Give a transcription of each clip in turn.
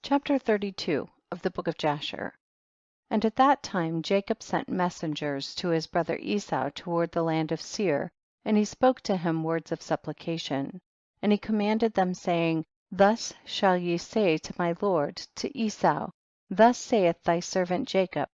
Chapter 32 of the Book of Jasher. And at that time Jacob sent messengers to his brother Esau toward the land of Seir, and he spoke to him words of supplication. And he commanded them, saying, thus shall ye say to my lord, to Esau, thus saith thy servant Jacob,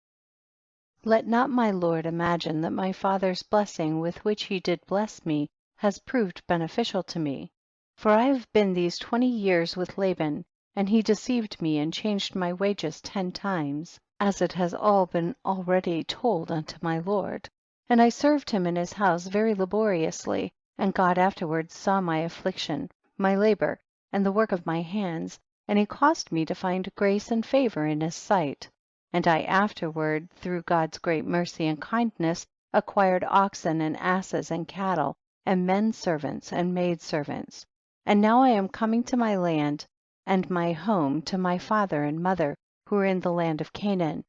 let not my lord imagine that my father's blessing with which he did bless me has proved beneficial to me. For I have been these 20 years with Laban, and he deceived me and changed my wages 10 times, as it has all been already told unto my lord. And I served him in his house very laboriously, and God afterwards saw my affliction, my labor, and the work of my hands, and he caused me to find grace and favor in his sight. And I afterward, through God's great mercy and kindness, acquired oxen and asses and cattle, and men servants and maid servants. And now I am coming to my land and my home, to my father and mother, who are in the land of Canaan.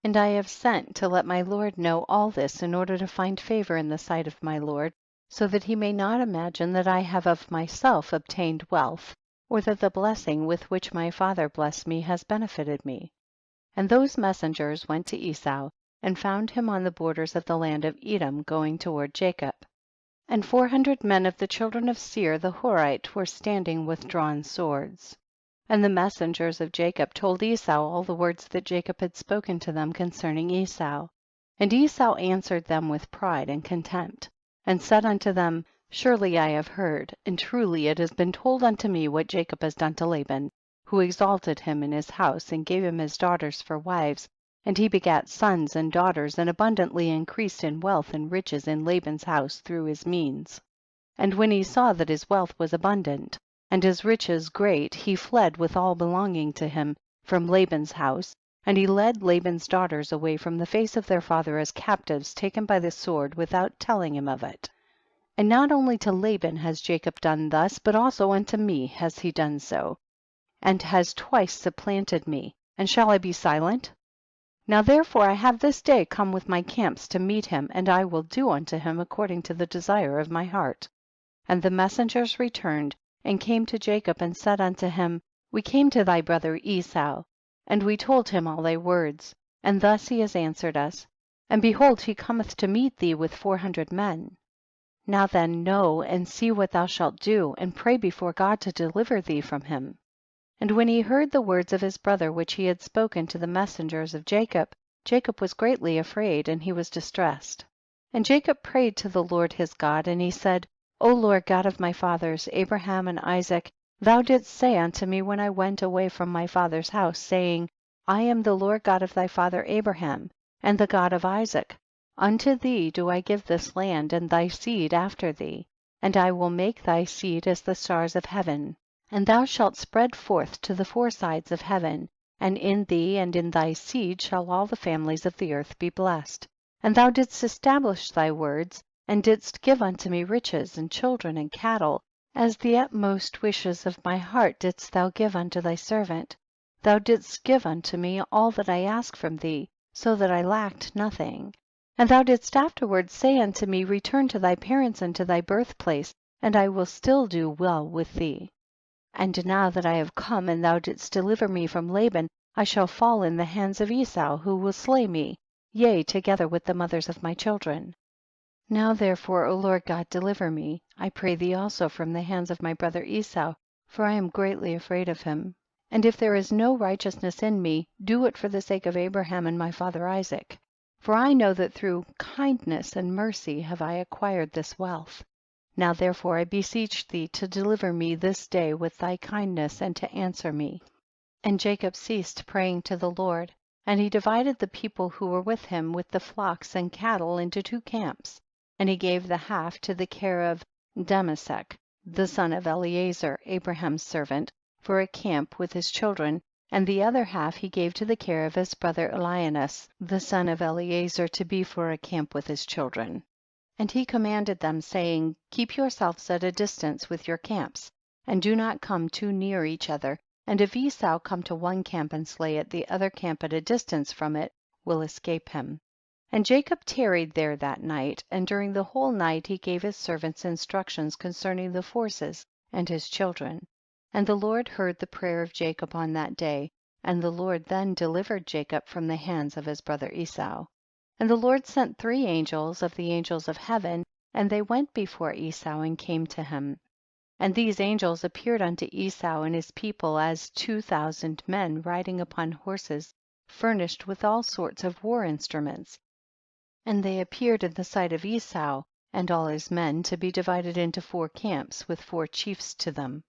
And I have sent to let my lord know all this in order to find favor in the sight of my lord, so that he may not imagine that I have of myself obtained wealth, or that the blessing with which my father blessed me has benefited me. And those messengers went to Esau, and found him on the borders of the land of Edom, going toward Jacob. And 400 men of the children of Seir the Horite were standing with drawn swords. And the messengers of Jacob told Esau all the words that Jacob had spoken to them concerning Esau. And Esau answered them with pride and contempt, and said unto them, surely I have heard, and truly it has been told unto me what Jacob has done to Laban, who exalted him in his house and gave him his daughters for wives, and he begat sons and daughters, and abundantly increased in wealth and riches in Laban's house through his means. And when he saw that his wealth was abundant, and his riches great, he fled with all belonging to him from Laban's house, and he led Laban's daughters away from the face of their father as captives taken by the sword without telling him of it. And not only to Laban has Jacob done thus, but also unto me has he done so, and has twice supplanted me, and shall I be silent? Now therefore I have this day come with my camps to meet him, and I will do unto him according to the desire of my heart. And the messengers returned and came to Jacob and said unto him, we came to thy brother Esau, and we told him all thy words, and thus he has answered us, and behold he cometh to meet thee with 400 men. Now then know and see what thou shalt do, and pray before God to deliver thee from him. And when he heard the words of his brother which he had spoken to the messengers of Jacob, Jacob was greatly afraid, and he was distressed. And Jacob prayed to the Lord his God, and he said, O Lord God of my fathers, Abraham and Isaac, thou didst say unto me when I went away from my father's house, saying, I am the Lord God of thy father Abraham, and the God of Isaac. Unto thee do I give this land, and thy seed after thee, and I will make thy seed as the stars of heaven, and thou shalt spread forth to the 4 sides of heaven, and in thee and in thy seed shall all the families of the earth be blessed. And thou didst establish thy words, and didst give unto me riches and children and cattle, as the utmost wishes of my heart didst thou give unto thy servant. Thou didst give unto me all that I asked from thee, so that I lacked nothing. And thou didst afterwards say unto me, return to thy parents and to thy birthplace, and I will still do well with thee. And now that I have come, and thou didst deliver me from Laban, I shall fall in the hands of Esau, who will slay me, yea, together with the mothers of my children. Now therefore, O Lord God, deliver me, I pray thee also from the hands of my brother Esau, for I am greatly afraid of him. And if there is no righteousness in me, do it for the sake of Abraham and my father Isaac. For I know that through kindness and mercy have I acquired this wealth. Now therefore I beseech thee to deliver me this day with thy kindness, and to answer me. And Jacob ceased praying to the Lord, and he divided the people who were with him with the flocks and cattle into 2 camps, and he gave the half to the care of Damasek, the son of Eleazar, Abraham's servant, for a camp with his children, and the other half he gave to the care of his brother Elianas, the son of Eleazar, to be for a camp with his children. And he commanded them, saying, keep yourselves at a distance with your camps, and do not come too near each other, and if Esau come to one camp and slay it, the other camp at a distance from it will escape him. And Jacob tarried there that night, and during the whole night he gave his servants instructions concerning the forces and his children. And the Lord heard the prayer of Jacob on that day, and the Lord then delivered Jacob from the hands of his brother Esau. And the Lord sent 3 angels of the angels of heaven, and they went before Esau and came to him. And these angels appeared unto Esau and his people as 2,000 men riding upon horses, furnished with all sorts of war instruments. And they appeared in the sight of Esau and all his men to be divided into 4 camps, with 4 chiefs to them.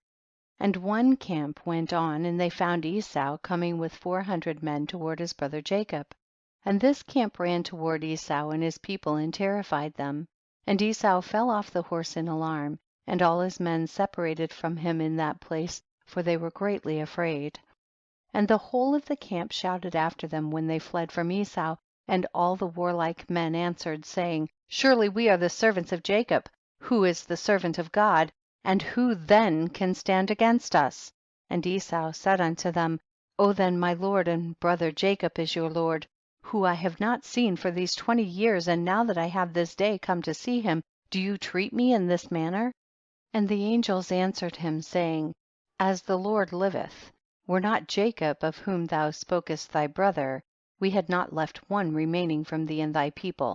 And one camp went on, and they found Esau coming with 400 men toward his brother Jacob. And this camp ran toward Esau and his people and terrified them. And Esau fell off the horse in alarm, and all his men separated from him in that place, for they were greatly afraid. And the whole of the camp shouted after them when they fled from Esau, and all the warlike men answered, saying, surely we are the servants of Jacob, who is the servant of God, and who then can stand against us? And Esau said unto them, O then my lord and brother Jacob is your lord, who I have not seen for these 20 years, and now that I have this day come to see him, do you treat me in this manner? And the angels answered him, saying, as the Lord liveth, were not Jacob, of whom thou spokest thy brother, we had not left one remaining from thee and thy people,